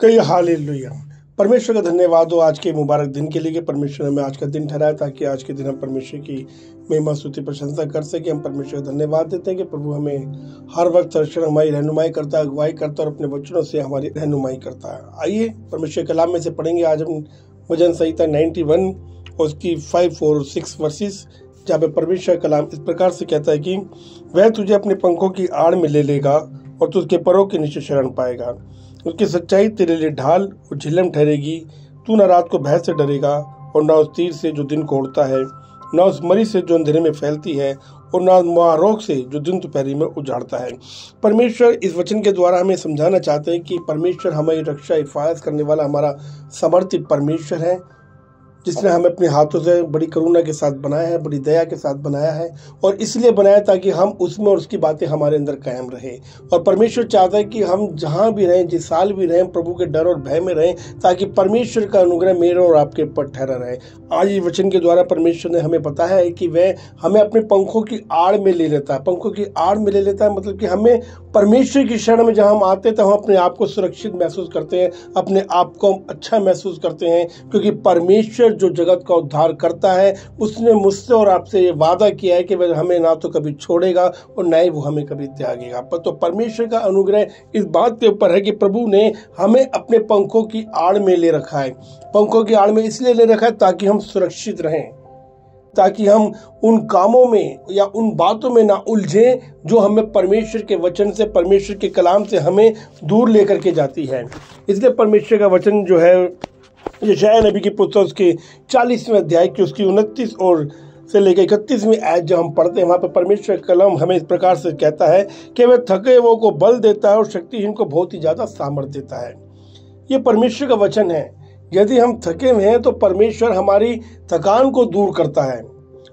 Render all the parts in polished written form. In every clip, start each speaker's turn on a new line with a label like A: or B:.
A: कई हालेलुया। परमेश्वर का धन्यवाद हो आज के मुबारक दिन के लिए कि परमेश्वर ने हमें आज का दिन ठहराया ताकि आज के दिन हम परमेश्वर की महिमा स्तुति प्रशंसा कर सके। हम परमेश्वर का धन्यवाद देते हैं कि प्रभु हमें हर वक्त दर्शन हमारी रहनुमाई करता है, अगुवाई करता है और अपने वचनों से हमारी रहनुमाई करता है। आइए परमेश्वर के कलाम में से पढ़ेंगे। आज हम वचन संहिता 91 और उसकी 5 और 6 वर्सेस, जहाँ पे परमेश्वर का कलाम इस प्रकार से कहता है कि वह तुझे अपने पंखों की आड़ में ले लेगा और तू उसके परों के नीचे शरण पाएगा। उसकी सच्चाई तेरे लिए ढाल और झिलम ठहरेगी। तू न रात को भय से डरेगा और न उस तीर से जो दिन को उड़ता है, न उस मरी से जो अंधेरे में फैलती है और न महारोग से जो दिन दोपहरी में उजाड़ता है। परमेश्वर इस वचन के द्वारा हमें समझाना चाहते हैं कि परमेश्वर हमारी रक्षा हिफाजत करने वाला हमारा समर्थित परमेश्वर है, जिसने हमें अपने हाथों से बड़ी करुणा के साथ बनाया है, बड़ी दया के साथ बनाया है और इसलिए बनाया ताकि हम उसमें और उसकी बातें हमारे अंदर कायम रहे। और परमेश्वर चाहता है कि हम जहाँ भी रहें, जिस साल भी रहें, प्रभु के डर और भय में रहें ताकि परमेश्वर का अनुग्रह मेरे और आपके ऊपर ठहरा रहे। आज इस वचन के द्वारा परमेश्वर ने हमें बताया है कि वह हमें अपने पंखों की आड़ में ले लेता है। पंखों की आड़ में ले लेता है मतलब कि हमें परमेश्वर की शरण में जहाँ हम आते हैं तो हम अपने आप को सुरक्षित महसूस करते हैं, अपने आप को हम अच्छा महसूस करते हैं, क्योंकि परमेश्वर जो जगत का उद्धार करता है उसने मुझसे और आपसे ये वादा किया है कि वह हमें ना तो कभी छोड़ेगा और ना ही वो हमें कभी त्यागेगा। पर तो परमेश्वर का अनुग्रह इस बात के ऊपर है कि प्रभु ने हमें अपने पंखों की आड़ में ले रखा है। पंखों की आड़ में इसलिए ले रखा है ताकि हम सुरक्षित रहें, ताकि हम उन कामों में या उन बातों में ना उलझें जो हमें परमेश्वर के वचन से, परमेश्वर के कलाम से हमें दूर लेकर के जाती है। इसलिए परमेश्वर का वचन जो है यशायाह नबी की पुस्तक के 40वें अध्याय की उसकी 29 और से लेकर 31वीं आयत जब हम पढ़ते हैं, वहाँ पे परमेश्वर का कलाम हमें इस प्रकार से कहता है कि वह थके हुओं को बल देता है और शक्तिहीन को बहुत ही ज़्यादा सामर्थ्य देता है। ये परमेश्वर का वचन है। यदि हम थके हुए हैं तो परमेश्वर हमारी थकान को दूर करता है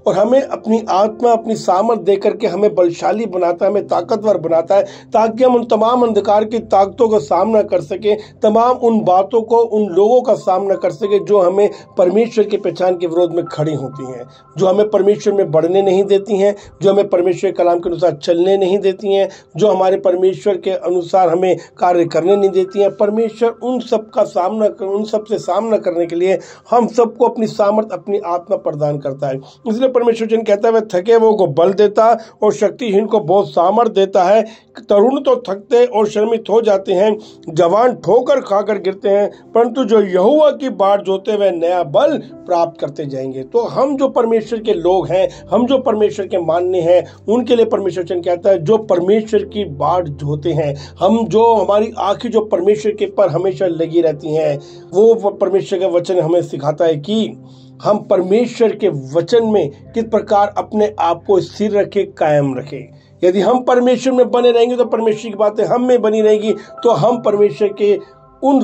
A: और हमें अपनी आत्मा, अपनी सामर्थ दे करके हमें बलशाली बनाता है, हमें ताकतवर बनाता है ताकि हम उन तमाम अंधकार की ताकतों का सामना कर सकें, तमाम उन बातों को, उन लोगों का सामना कर सकें जो हमें परमेश्वर की पहचान के विरोध में खड़ी होती हैं, जो हमें परमेश्वर में बढ़ने नहीं देती हैं, जो हमें परमेश्वर के कलाम के अनुसार चलने नहीं देती हैं, जो हमारे परमेश्वर के अनुसार हमें कार्य करने नहीं देती हैं। परमेश्वर उन सब का सामना, उन सब से सामना करने के लिए हम सबको अपनी सामर्थ, अपनी आत्मा प्रदान करता है। इसलिए परमेश्वर जन कहता है वह थके वो को बल देता और शक्तिहीन को बहुत सामर्थ देता है। तरुण तो थकते और शर्मित हो जाते हैं, जवान ठोकर खाकर गिरते हैं, परंतु जो यहोवा की बाट जोते वह नया बल प्राप्त करते जाएंगे। तो हम जो परमेश्वर के लोग हैं, हम जो परमेश्वर के मानने हैं, उनके लिए परमेश्वर जन कहता है जो परमेश्वर की बाट जोते हैं, हम जो हमारी आंखें जो परमेश्वर के पर हमेशा लगी रहती हैं, वो परमेश्वर का वचन हमें सिखाता है कि हम परमेश्वर के वचन में किस प्रकार अपने आप को स्थिर रखे, कायम रखे। यदि हम परमेश्वर में बने रहेंगे तो परमेश्वर की बातें हम में बनी रहेगी, तो हम परमेश्वर के उन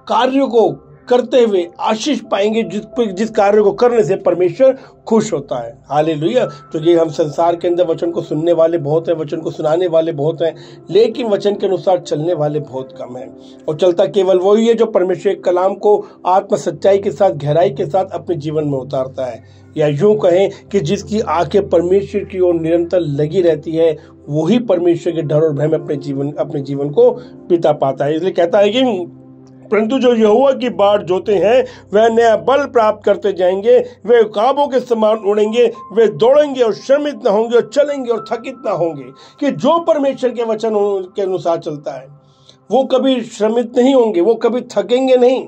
A: कार्यों को करते हुए आशीष पाएंगे जिस कार्य को करने से परमेश्वर खुश होता है। हालेलुया। क्योंकि हम संसार के अंदर वचन को सुनने वाले बहुत हैं, वचन को सुनाने वाले बहुत हैं, लेकिन वचन के अनुसार चलने वाले बहुत कम हैं। और चलता केवल वही है जो परमेश्वर के कलाम को आत्म सच्चाई के साथ, गहराई के साथ अपने जीवन में उतारता है, या यूं कहें कि जिसकी आंखें परमेश्वर की ओर निरंतर लगी रहती है, वही परमेश्वर के डर और भय में अपने जीवन को बिता पाता है। इसलिए कहता है कि परंतु जो यहोवा की बाट जोते हैं वह नया बल प्राप्त करते जाएंगे, वे काबों के समान उड़ेंगे, वे दौड़ेंगे और श्रमित न होंगे और चलेंगे और थकित न होंगे। कि जो परमेश्वर के वचन के अनुसार चलता है वो कभी श्रमित नहीं होंगे, वो कभी थकेंगे नहीं,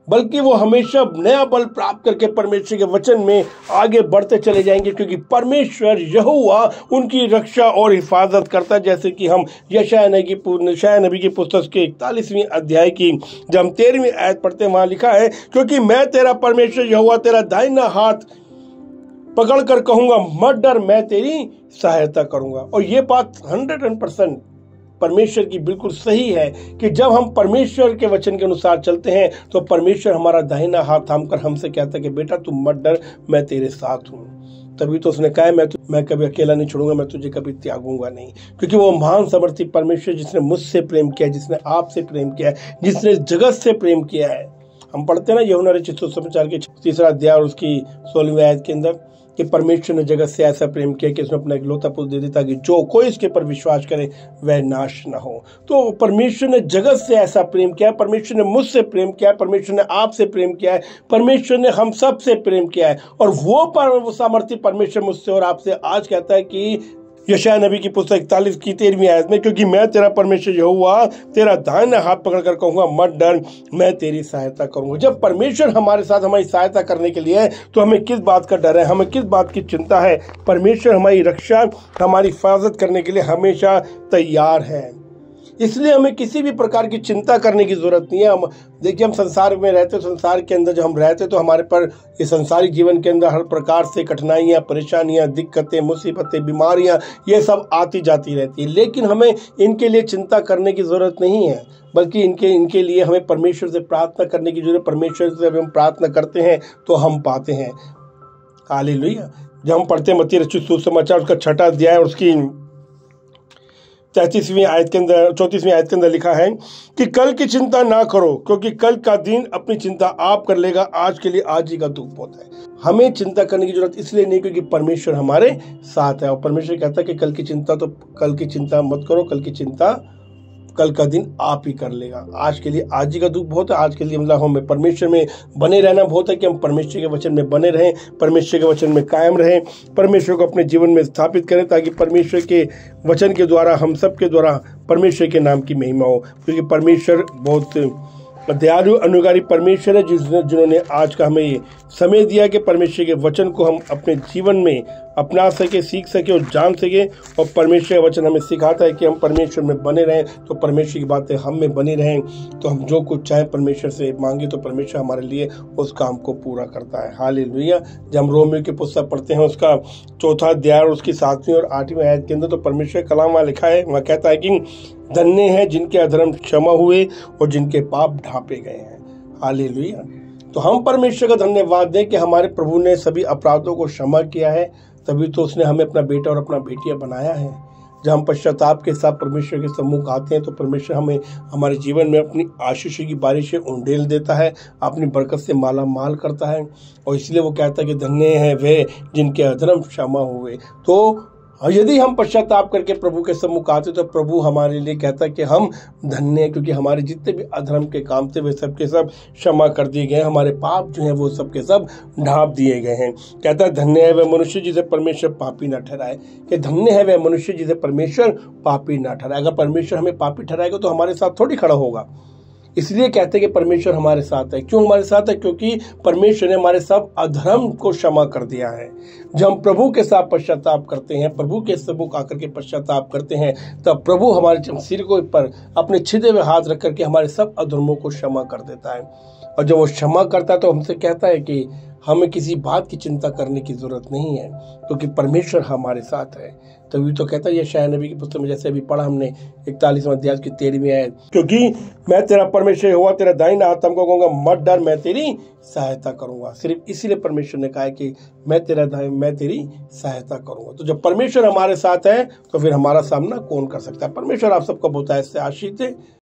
A: बल्कि वो हमेशा नया बल प्राप्त करके परमेश्वर के वचन में आगे बढ़ते चले जाएंगे, क्योंकि परमेश्वर यहोवा उनकी रक्षा और हिफाजत करता है। जैसे कि हम यशायाह नबी की पुस्तक के 41वें अध्याय की जब हम 13वीं आयत पढ़ते हैं, वहां लिखा है क्योंकि मैं तेरा परमेश्वर यहोवा तेरा दाहिना हाथ पकड़ कर कहूंगा मत डर, मैं तेरी सहायता करूंगा। और ये बात 100% परमेश्वर की बिल्कुल सही है कि जब हम परमेश्वर के वचन के अनुसार चलते हैं तो परमेश्वर हमारा दाहिना हाथ थामकर हमसे कहता है कि बेटा तुम मत डर, मैं तेरे साथ हूं। तभी तो उसने कहा मैं कभी अकेला नहीं छोड़ूंगा, मैं तुझे कभी त्यागूंगा नहीं। क्योंकि वो महान समर्थी परमेश्वर जिसने मुझसे प्रेम किया, जिसने आपसे प्रेम किया है, जिसने जगत से प्रेम किया है। हम पढ़ते हैं ना यूहन्ना रचित सुसमाचार के 3 अध्याय और उसकी 16वीं आयत के अंदर कि परमेश्वर ने जगत से ऐसा प्रेम किया कि उसने अपना इकलौता पुत्र दे दिया ताकि जो कोई इसके पर विश्वास करे वह नाश न हो। तो परमेश्वर ने जगत से ऐसा प्रेम किया है, परमेश्वर ने मुझसे प्रेम किया है, परमेश्वर ने आपसे प्रेम किया है, परमेश्वर ने हम सब से प्रेम किया है। और वो सामर्थ्य परमेश्वर मुझसे और आपसे आज कहता है कि यशायाह नबी की पुस्तक 41 की 13वीं आयत में, क्योंकि मैं तेरा परमेश्वर यहोवा तेरा दाहिना हाथ पकड़कर कहूंगा मत डर, मैं तेरी सहायता करूंगा। जब परमेश्वर हमारे साथ हमारी सहायता करने के लिए है तो हमें किस बात का डर है, हमें किस बात की चिंता है। परमेश्वर हमारी रक्षा, हमारी हिफाजत करने के लिए हमेशा तैयार है। इसलिए हमें किसी भी प्रकार की चिंता करने की जरूरत नहीं है। हम देखिए, हम संसार में रहते, संसार के अंदर जब हम रहते तो हमारे पर ये संसारिक जीवन के अंदर हर प्रकार से कठिनाइयाँ, परेशानियाँ, दिक्कतें, मुसीबतें, बीमारियाँ ये सब आती जाती रहती है। लेकिन हमें इनके लिए चिंता करने की जरूरत नहीं है, बल्कि इनके लिए हमें परमेश्वर से प्रार्थना करने की जरूरत। परमेश्वर से जब हम प्रार्थना करते हैं तो हम पाते हैं। हालेलुया। जब हम पढ़ते हैं मत्ती रचित सुसमाचार उसका 6वां अध्याय और उसकी 34वीं आयत के अंदर 34वीं आयत के अंदर लिखा है कि कल की चिंता ना करो, क्योंकि कल का दिन अपनी चिंता आप कर लेगा, आज के लिए आज ही का दुख बहुत है। हमें चिंता करने की जरूरत इसलिए नहीं क्योंकि परमेश्वर हमारे साथ है। और परमेश्वर कहता है कि कल की चिंता मत करो, कल की चिंता कल का दिन आप ही कर लेगा। आज के लिए आज ही का दुख बहुत है। आज के लिए मतलब हमें परमेश्वर में बने रहना बहुत है कि हम परमेश्वर के वचन में बने रहें, परमेश्वर के वचन में कायम रहें, परमेश्वर को अपने जीवन में स्थापित करें, ताकि परमेश्वर के वचन के द्वारा हम सब के द्वारा परमेश्वर के नाम की महिमा हो। क्योंकि परमेश्वर बहुत दयालु अनुग्रही परमेश्वर है, जिन्होंने आज का हमें ये समय दिया कि परमेश्वर के वचन को हम अपने जीवन में अपना सके, सीख सके और जान सके। और परमेश्वर का वचन हमें सिखाता है कि हम परमेश्वर में बने रहें, तो परमेश्वर की बातें हम में बनी रहें, तो हम जो कुछ चाहे परमेश्वर से मांगे तो परमेश्वर हमारे लिए उस काम को पूरा करता है। हालेलुया। जब हम रोमियो की पुस्तक पढ़ते हैं उसका 4वां अध्याय और उसकी 7वीं और 8वीं आयत के अंदर, तो परमेश्वर कलाम वहाँ लिखा है, वहाँ कहता है कि धन्य है जिनके अधर्म क्षमा हुए और जिनके पाप ढांपे गए हैं। हालेलुया। तो हम परमेश्वर का धन्यवाद दें कि हमारे प्रभु ने सभी अपराधों को क्षमा किया है, तभी तो उसने हमें अपना बेटा और अपना बेटिया बनाया है। जब हम पश्चाताप के साथ परमेश्वर के सम्मुख आते हैं तो परमेश्वर हमें हमारे जीवन में अपनी आशीष की बारिशें उंडेल देता है, अपनी बरकत से माला माल करता है। और इसलिए वो कहता है कि धन्य है वे जिनके अधर्म क्षमा हुए। तो यदि हम पश्चाताप करके प्रभु के सम्मुख आते तो प्रभु हमारे लिए कहता है कि हम धन्य हैं, क्योंकि हमारे जितने भी अधर्म के काम थे वे सब के सब क्षमा कर दिए गए, हमारे पाप जो हैं वो सब के सब ढांप दिए गए हैं। कहता है धन्य है वह मनुष्य जिसे परमेश्वर पापी न ठहराए, कि धन्य है वह मनुष्य जिसे परमेश्वर पापी न ठहराए। अगर परमेश्वर हमें पापी ठहराएगा तो हमारे साथ थोड़ी खड़ा होगा। इसलिए कहते हैं कि परमेश्वर हमारे साथ है। क्यों हमारे साथ है? क्योंकि परमेश्वर ने हमारे सब अधर्म को क्षमा कर दिया है। जब हम प्रभु के साथ पश्चाताप करते हैं, प्रभु के सम्मुख आकर के पश्चाताप करते हैं, तब प्रभु हमारे सिर को पर अपने छिदे हुए हाथ रख करके हमारे सब अधर्मों को क्षमा कर देता है। और जब वो क्षमा करता है तो हमसे कहता है कि हमें किसी बात की चिंता करने की जरूरत नहीं है, क्योंकि परमेश्वर हमारे साथ है। तभी तो कहता है यशायाह नबी की पुस्तक में, जैसे अभी पढ़ा हमने 41वां अध्याय की 13वीं आयत, क्योंकि मैं तेरा परमेश्वर हुआ, तेरा दाहिना हाथ तुमको कहूंगा मत डर, मैं तेरी सहायता करूंगा। सिर्फ इसीलिए परमेश्वर ने कहा है कि मैं तेरी सहायता करूंगा। तो जब परमेश्वर हमारे साथ है तो फिर हमारा सामना कौन कर सकता है? परमेश्वर आप सबको बहुत ऐसे आशीष दे।